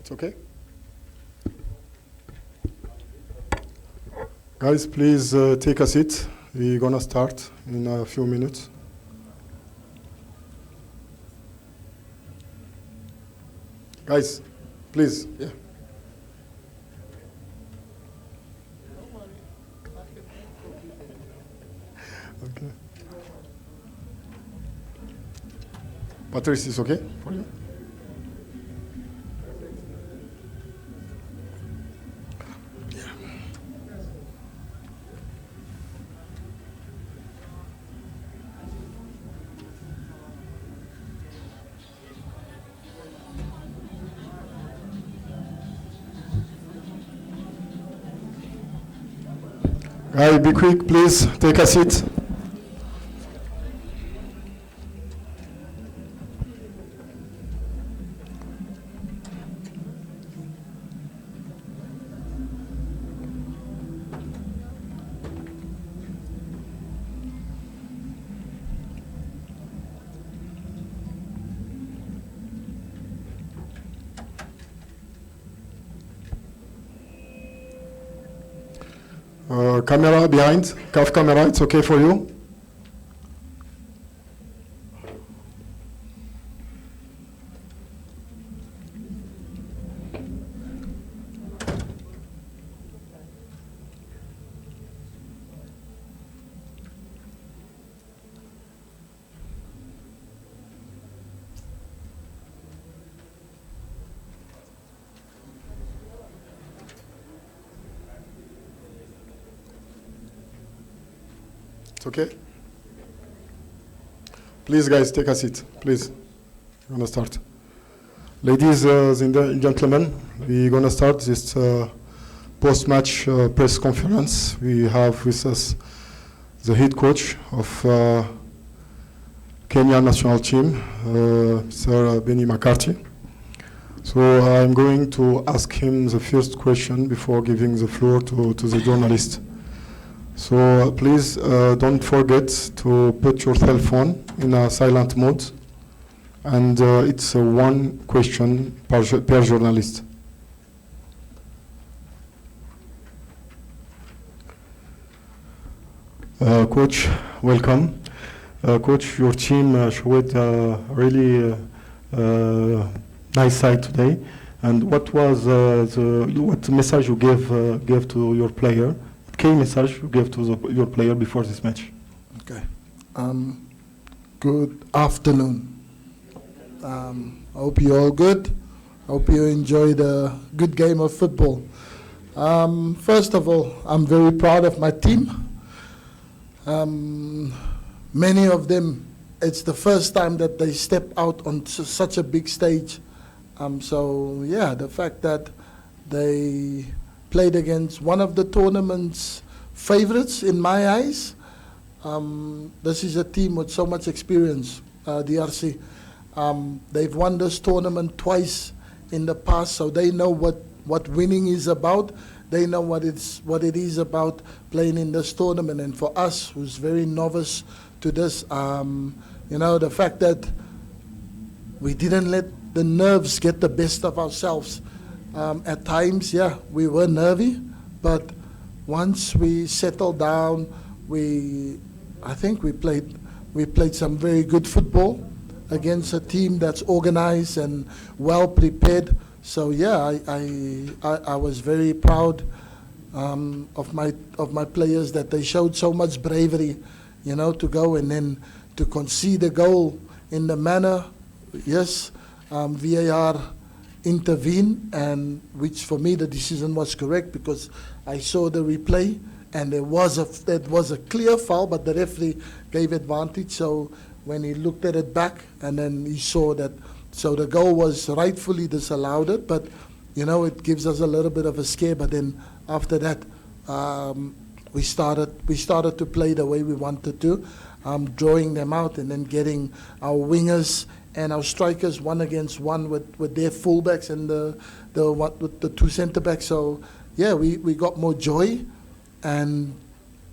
It's okay? Guys, please take a seat. We're gonna start in a few minutes. Guys, please. Yeah. Okay. Patrice, is okay for you? Guys, be quick, please. Take a seat. Camera behind, CAF camera, it's okay for you? It's okay? Please, guys, take a seat. Please. We're going to start. Ladies and gentlemen, we're going to start this post-match press conference. We have with us the head coach of Kenya national team, Sir Benni McCarthy. So I'm going to ask him the first question before giving the floor to the journalist. So please don't forget to put your cell phone in a silent mode, and it's one question per journalist. Coach, welcome. Coach, your team showed really nice side today. And what was what message you gave to your player? Key message you gave to your player before this match? Okay. Good afternoon. I hope you're all good. I hope you enjoyed a good game of football. First of all, I'm very proud of my team. Many of them, it's the first time that they step out on such a big stage. So yeah, the fact that they played against one of the tournament's favorites in my eyes. This is a team with so much experience, DRC. They've won this tournament twice in the past, so they know what winning is about. They know what it is about playing in this tournament. And for us, who's very novice to this, you know, the fact that we didn't let the nerves get the best of ourselves. At times, yeah, we were nervy, but once we settled down, I think we played some very good football against a team that's organized and well prepared. So yeah, I was very proud of my players, that they showed so much bravery, you know, to go and then to concede a goal in the manner. Yes, VAR intervened, and which for me the decision was correct, because I saw the replay and that was a clear foul, but the referee gave advantage. So when he looked at it back, and then he saw that, so the goal was rightfully disallowed it, but you know, it gives us a little bit of a scare. But then after that, we started to play the way we wanted to, drawing them out and then getting our wingers and our strikers 1-against-1 with their fullbacks and with the two centre backs. So yeah, we got more joy and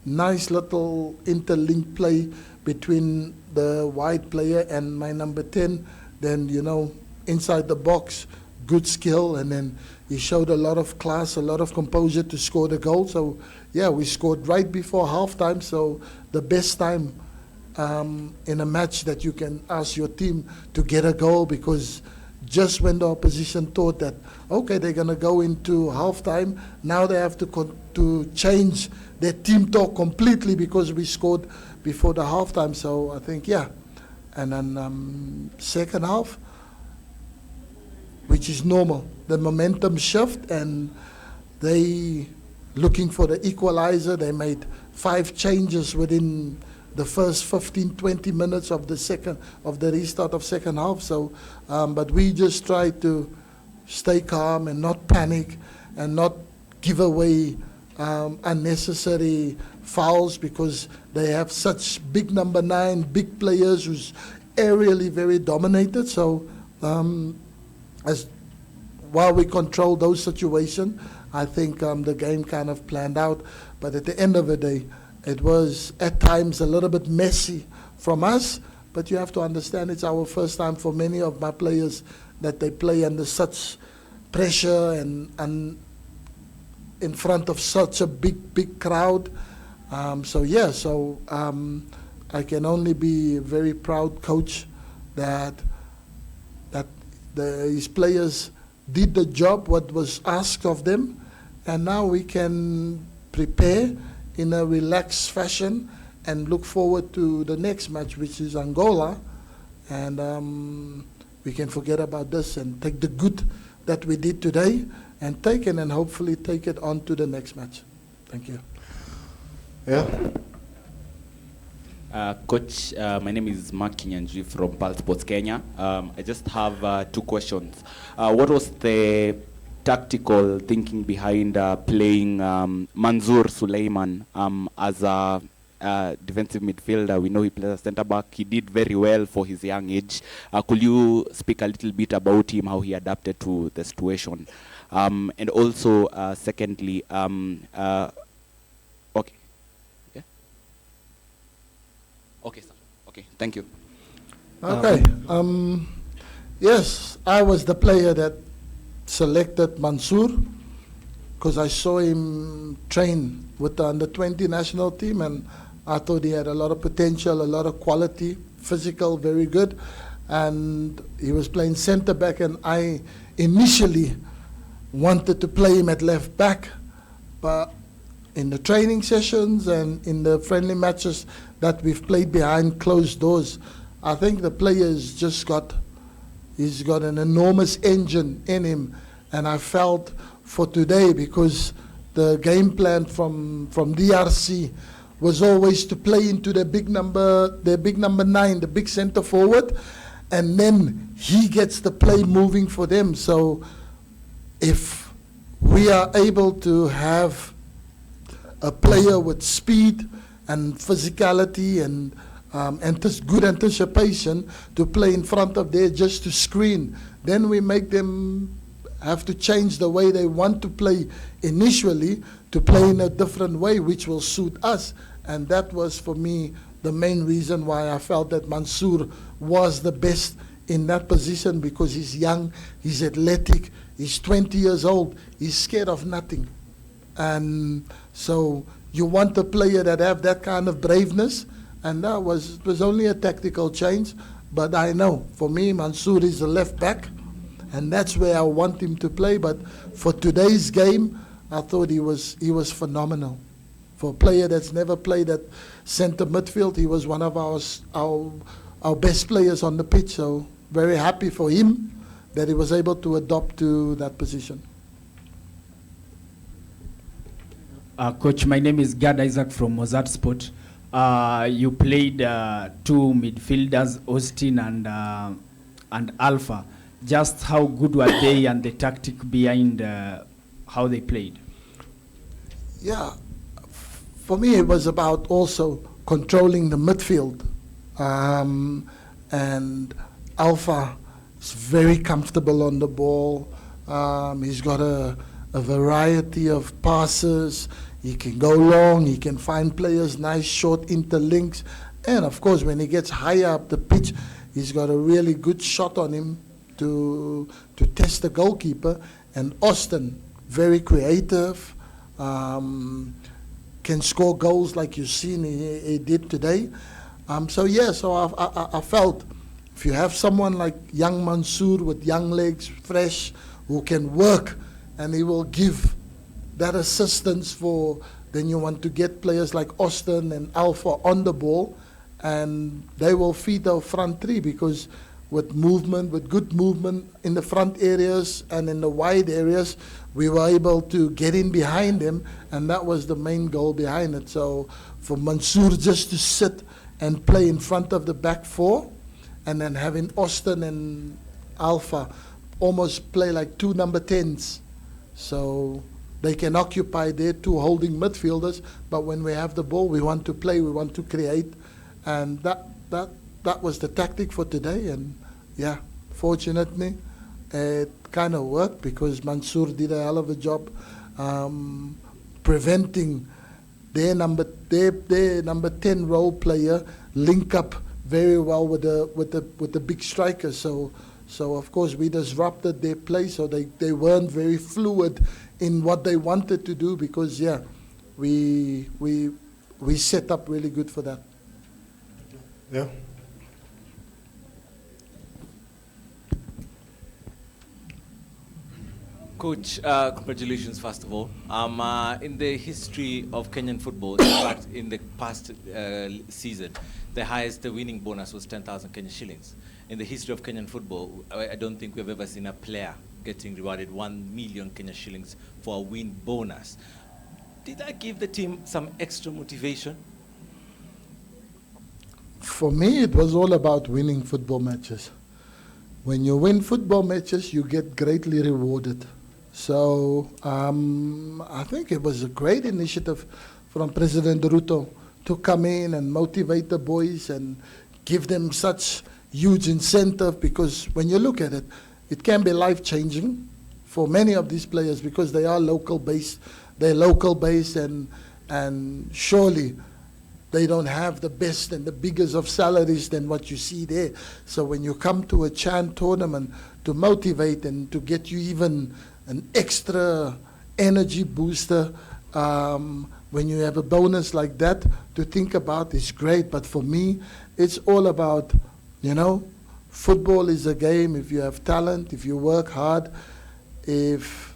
nice little interlinked play between the wide player and my number 10. Then, you know, inside the box, good skill, and then he showed a lot of class, a lot of composure to score the goal. So, yeah, we scored right before halftime. So the best time in a match that you can ask your team to get a goal, because just when the opposition thought that, okay, they're going to go into halftime, now they have to change their team talk completely because we scored before the halftime. So I think, yeah. And then second half, which is normal, the momentum shift, and they looking for the equalizer. They made 5 changes within the first 15, 20 minutes of the restart of second half. So, but we just try to stay calm and not panic and not give away unnecessary fouls, because they have such big number 9, big players who's aerially very dominated. So while we control those situations, I think the game kind of planned out. But at the end of the day, it was at times a little bit messy from us, but you have to understand it's our first time for many of my players that they play under such pressure and in front of such a big crowd. So I can only be a very proud coach that his players did the job what was asked of them, and now we can prepare in a relaxed fashion and look forward to the next match, which is Angola, and we can forget about this and take the good that we did today and take it, and hopefully take it on to the next match. Thank you. Yeah. Coach, my name is Mark Kinyanji from Pulse Sports Kenya. I just have 2 questions. What was the tactical thinking behind playing Manzoor Suleiman as a defensive midfielder? We know he plays as centre back. He did very well for his young age. Could you speak a little bit about him, how he adapted to the situation? And also, secondly, okay. Yeah. Okay, sir. Okay, thank you. Okay. Yes, I was the player that selected Mansour because I saw him train with the under-20 national team, and I thought he had a lot of potential, a lot of quality, physical, very good. And he was playing centre back, and I initially wanted to play him at left back, but in the training sessions and in the friendly matches that we've played behind closed doors, I think the player's just he's got an enormous engine in him. And I felt for today, because the game plan from DRC was always to play into the big number 9, the big center forward, and then he gets the play moving for them. So if we are able to have a player with speed and physicality and good anticipation to play in front of there just to screen, then we make them have to change the way they want to play initially to play in a different way, which will suit us. And that was, for me, the main reason why I felt that Mansour was the best in that position, because he's young, he's athletic, he's 20 years old, he's scared of nothing. And so you want a player that have that kind of braveness, and it was only a tactical change. But I know, for me, Mansour is a left back, and that's where I want him to play. But for today's game, I thought he was phenomenal. For a player that's never played at centre midfield, he was one of our best players on the pitch. So very happy for him that he was able to adopt to that position. Coach, my name is Gad Isaac from Mozart Sport. You played 2 midfielders, Austine and Alpha. Just how good were they, and the tactic behind how they played? Yeah, for me it was about also controlling the midfield. And Alpha is very comfortable on the ball. He's got a variety of passes. He can go long, he can find players, nice short interlinks. And of course, when he gets higher up the pitch, he's got a really good shot on him to test the goalkeeper. And Austine, very creative, can score goals like you've seen he did today. So I felt if you have someone like young Mansour with young legs, fresh, who can work, and he will give that assistance then you want to get players like Austine and Alpha on the ball, and they will feed our front three, because with good movement in the front areas and in the wide areas, we were able to get in behind them, and that was the main goal behind it. So for Mansour just to sit and play in front of the back four, and then having Austine and Alpha almost play like two number 10s. So they can occupy their two holding midfielders, but when we have the ball, we want to play, we want to create, and that was the tactic for today. And yeah, fortunately, it kind of worked, because Mansour did a hell of a job preventing their number 10 role player link up very well with the big striker. So of course we disrupted their play, so they weren't very fluid in what they wanted to do, because we set up really good for that. Yeah. Coach, congratulations first of all. In the history of Kenyan football, in fact, in the past season, the highest winning bonus was 10,000 Kenyan shillings. In the history of Kenyan football, I don't think we've ever seen a player getting rewarded 1 million Kenyan shillings for a win bonus. Did that give the team some extra motivation? For me, it was all about winning football matches. When you win football matches, you get greatly rewarded. So I think it was a great initiative from President Ruto to come in and motivate the boys and give them such huge incentive, because when you look at it, it can be life-changing for many of these players, because they are local-based. They're local-based, and surely they don't have the best and the biggest of salaries than what you see there. So when you come to a Chan tournament to motivate and to get you even an extra energy booster, when you have a bonus like that to think about, is great. But for me, it's all about, football is a game. If you have talent, if you work hard, if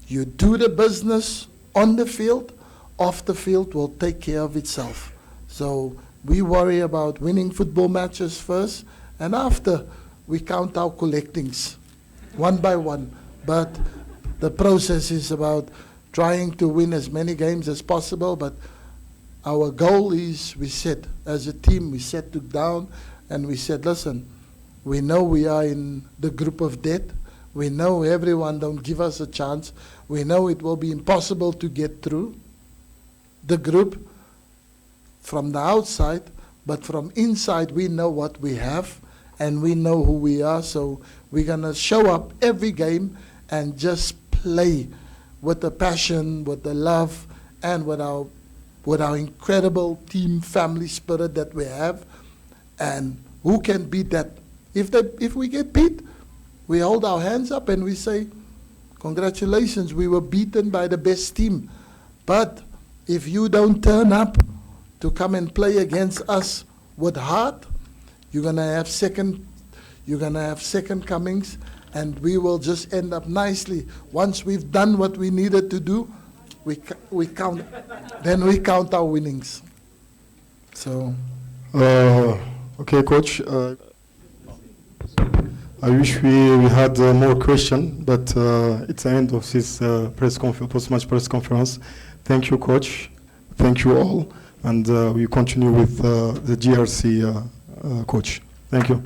you do the business on the field, off the field will take care of itself. So we worry about winning football matches first, and after we count our collectings one by one. But the process is about trying to win as many games as possible. But our goal is, we said as a team, we sat down and we said, listen, we know we are in the group of death. We know everyone don't give us a chance. We know it will be impossible to get through the group from the outside, but from inside we know what we have and we know who we are. So we're gonna show up every game and just play with the passion, with the love, and with our incredible team family spirit that we have. And who can beat that? If we get beat, we hold our hands up and we say, congratulations, we were beaten by the best team. But if you don't turn up to come and play against us with heart, you're gonna have second comings, and we will just end up nicely. Once we've done what we needed to do, we count our winnings. So. Okay, Coach. I wish we had more questions, but it's the end of this post-match press conference. Thank you, Coach. Thank you all. And we continue with the GRC coach. Thank you.